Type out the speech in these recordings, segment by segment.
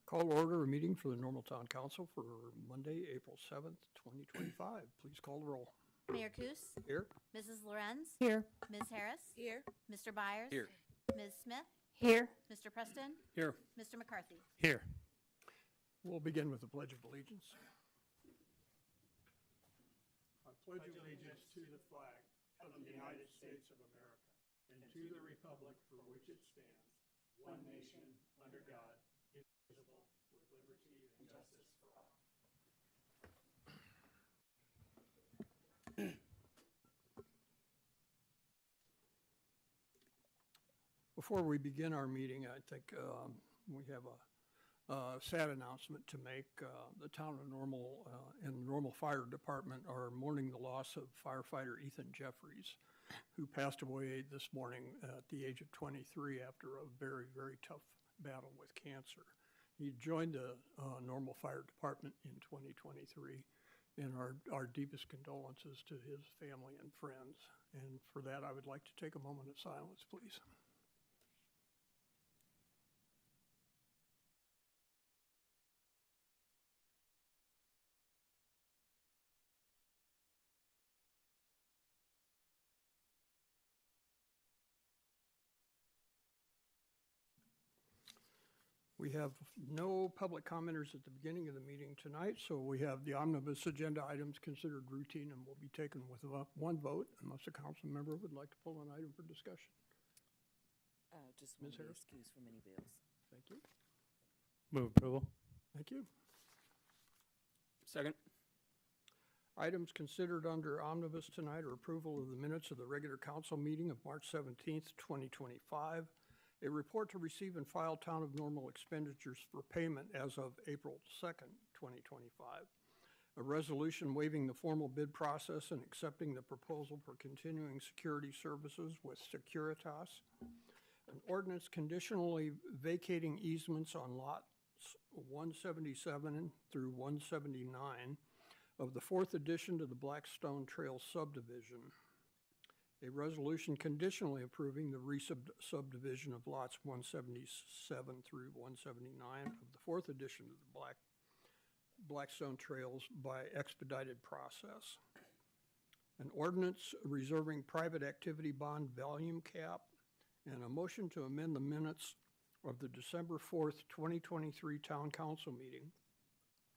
Call to order a meeting for the Normal Town Council for Monday, April 7th, 2025. Please call the roll. Mayor Coos? Here. Mrs. Lorenz? Here. Ms. Harris? Here. Mr. Byers? Here. Ms. Smith? Here. Mr. Preston? Here. Mr. McCarthy? Here. We'll begin with the Pledge of Allegiance. I pledge allegiance to the flag of the United States of America and to the republic for which it stands, one nation, under God, indivisible, with liberty and justice for all. Before we begin our meeting, I think we have a sad announcement to make. The town of Normal and the Normal Fire Department are mourning the loss of firefighter Ethan Jeffries, who passed away this morning at the age of 23 after a very, very tough battle with cancer. He joined the Normal Fire Department in 2023, and our deepest condolences to his family and friends. And for that, I would like to take a moment of silence, please. We have no public commenters at the beginning of the meeting tonight, so we have the omnibus agenda items considered routine and will be taken with one vote unless a council member would like to pull an item for discussion. Just Ms. want to be Harris? excused from any bills. Thank you. Move approval. Thank you. Second. Items considered under omnibus tonight are approval of the minutes of the regular council meeting of March 17th, 2025. A report to receive and file Town of Normal expenditures for payment as of April 2nd, 2025. A resolution waiving the formal bid process and accepting the proposal for continuing security services with Securitas. An ordinance conditionally vacating easements on lots 177 through 179 of the fourth addition to the Blackstone Trail subdivision. A resolution conditionally approving the re-subdivision of lots 177 through 179 of the fourth addition to the Blackstone Trails by expedited process. An ordinance reserving private activity bond volume cap, and a motion to amend the minutes of the December 4th, 2023 Town Council meeting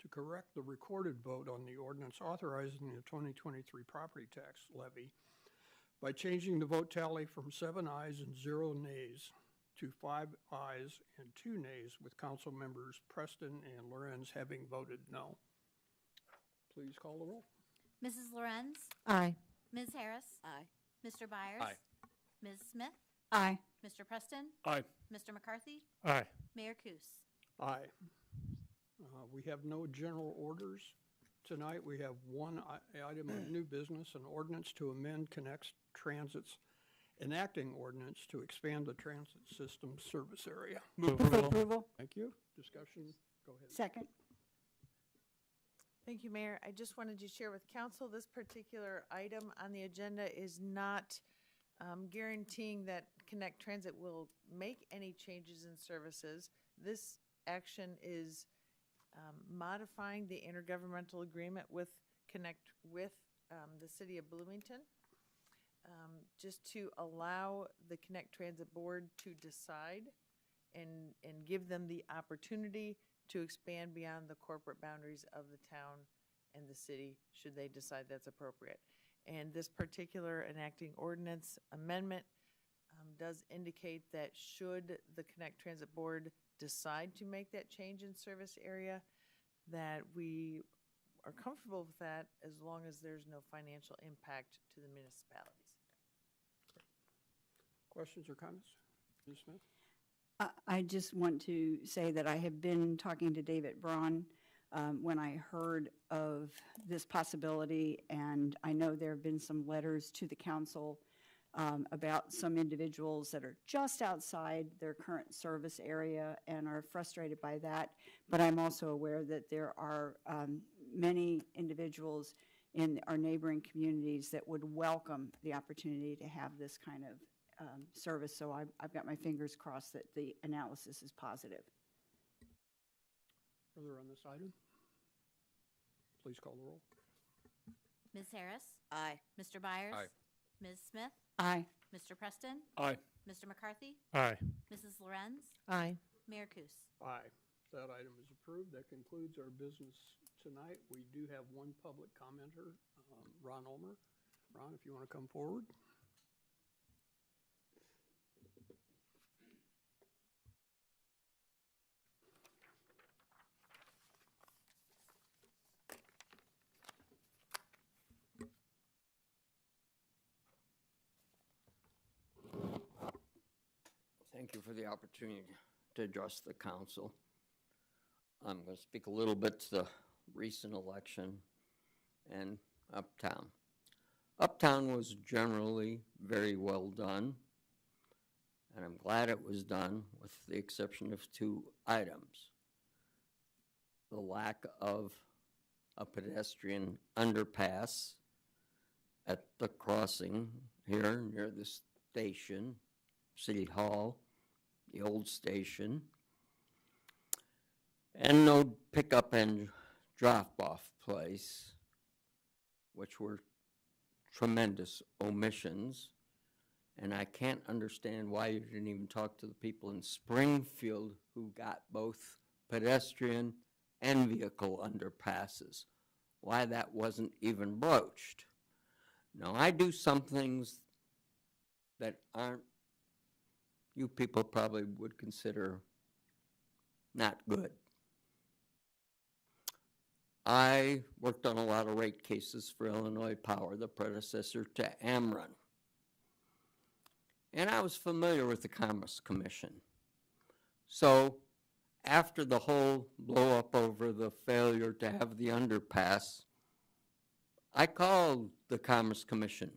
to correct the recorded vote on the ordinance authorizing the 2023 property tax levy by changing the vote tally from 7 ayes and 0 nays to 5 ayes and 2 nays, with council members Preston and Lorenz having voted no. Please call the roll. Mrs. Lorenz? Aye. Ms. Harris? Aye. Mr. Byers? Aye. Ms. Smith? Aye. Mr. Preston? Aye. Mr. McCarthy? Aye. Mayor Coos? Aye. We have no general orders. Tonight, we have one item of new business, an ordinance to amend Connect Transit's enacting ordinance to expand the transit system service area. Move Move approval. approval. Thank you. Discussion, go ahead. Second. Thank you, Mayor. I just wanted to share with council, this particular item on the agenda is not guaranteeing that Connect Transit will make any changes in services. This action is modifying the intergovernmental agreement with Connect with the city of Bloomington, just to allow the Connect Transit Board to decide and give them the opportunity to expand beyond the corporate boundaries of the town and the city, should they decide that's appropriate. And this particular enacting ordinance amendment does indicate that should the Connect Transit Board decide to make that change in service area, that we are comfortable with that as long as there's no financial impact to the municipalities. Questions or comments? Ms. Smith? I just want to say that I have been talking to David Braun when I heard of this possibility, and I know there have been some letters to the council about some individuals that are just outside their current service area and are frustrated by that. But I'm also aware that there are many individuals in our neighboring communities that would welcome the opportunity to have this kind of service. So I've got my fingers crossed that the analysis is positive. Further on this item? Please call the roll. Ms. Harris? Aye. Mr. Byers? Aye. Ms. Smith? Aye. Mr. Preston? Aye. Mr. McCarthy? Aye. Mrs. Lorenz? Aye. Mayor Kus? Aye. That item is approved. That concludes our business tonight. We do have one public commenter, Ron Ulmer. Ron, if you want to come forward. Thank you for the opportunity to address the council. I'm going to speak a little bit to the recent election and Uptown. Uptown was generally very well done, and I'm glad it was done with the exception of two items. The lack of a pedestrian underpass at the crossing here near the station, City Hall, the old station, and no pickup and drop-off place, which were tremendous omissions. And I can't understand why you didn't even talk to the people in Springfield who got both pedestrian and vehicle underpasses, why that wasn't even broached. Now, I do some things that aren't, you people probably would consider not good. I worked on a lot of rate cases for Illinois Power, the predecessor to Ameren. And I was familiar with the Commerce Commission. So after the whole blow up over the failure to have the underpass, I called the Commerce Commission.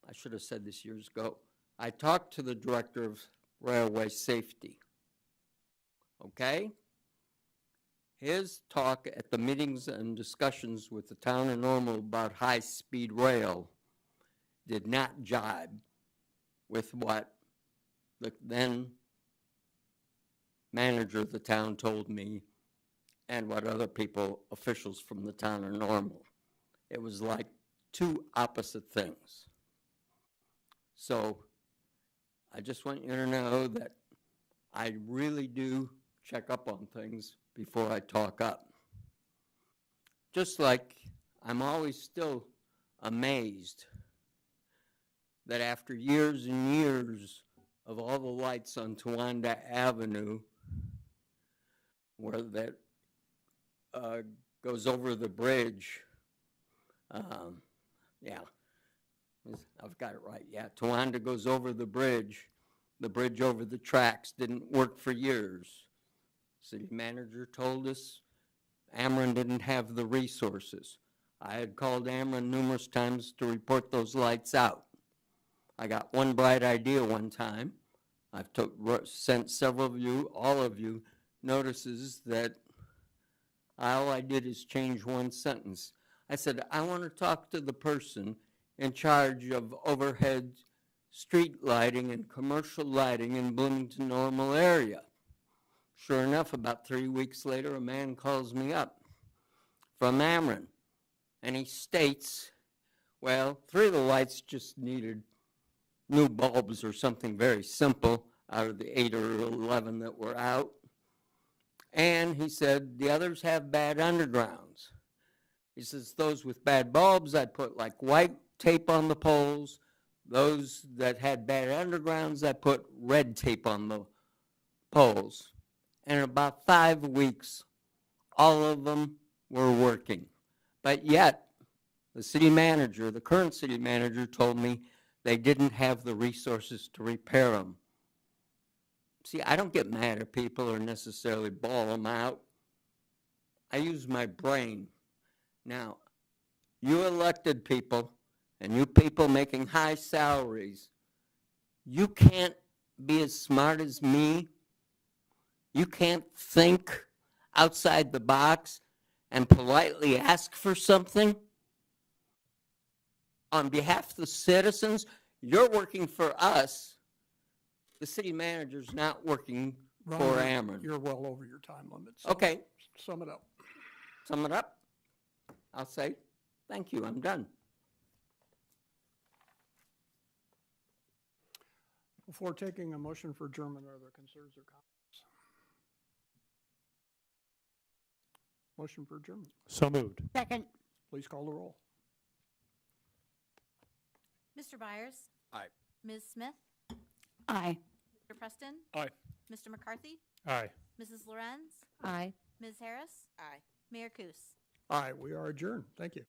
I should have said this years ago. I talked to the director of railway safety. Okay? His talk at the meetings and discussions with the town of Normal about high-speed rail did not jibe with what the then manager of the town told me and what other people, officials from the town of Normal. It was like two opposite things. So I just want you to know that I really do check up on things before I talk up. Just like I'm always still amazed that after years and years of all the lights on Towanda Avenue, where that goes over the bridge, yeah, I've got it right, yeah, Towanda goes over the bridge over the tracks didn't work for years. City manager told us Ameren didn't have the resources. I had called Ameren numerous times to report those lights out. I got one bright idea one time. I've sent several of you, all of you, notices that all I did is change one sentence. I said, I want to talk to the person in charge of overhead street lighting and commercial lighting in Bloomington Normal area. Sure enough, about 3 weeks later, a man calls me up from Ameren, and he states, well, 3 of the lights just needed new bulbs or something very simple out of the 8 or 11 that were out. And he said, the others have bad undergrounds. He says, those with bad bulbs, I put like white tape on the poles. Those that had bad undergrounds, I put red tape on the poles. And in about 5 weeks, all of them were working. But yet, the city manager, the current city manager, told me they didn't have the resources to repair them. See, I don't get mad at people or necessarily bawl them out. I use my brain. Now, you elected people, and you people making high salaries, you can't be as smart as me. You can't think outside the box and politely ask for something. On behalf of the citizens, you're working for us. The city manager's not working Ron, for you're- Ameren. You're well over your time limit. so Okay, Sum it up. sum it up. I'll say, thank you, I'm done. Before taking a motion for adjournment, are there concerns or comments? Motion for adjournment. So moved. Second. Please call the roll. Mr. Byers? Aye. Ms. Smith? Aye. Mr. Preston? Aye. Mr. McCarthy? Aye. Mrs. Lorenz? Aye. Ms. Harris? Aye. Mayor Kus? Aye, we are adjourned. Thank you.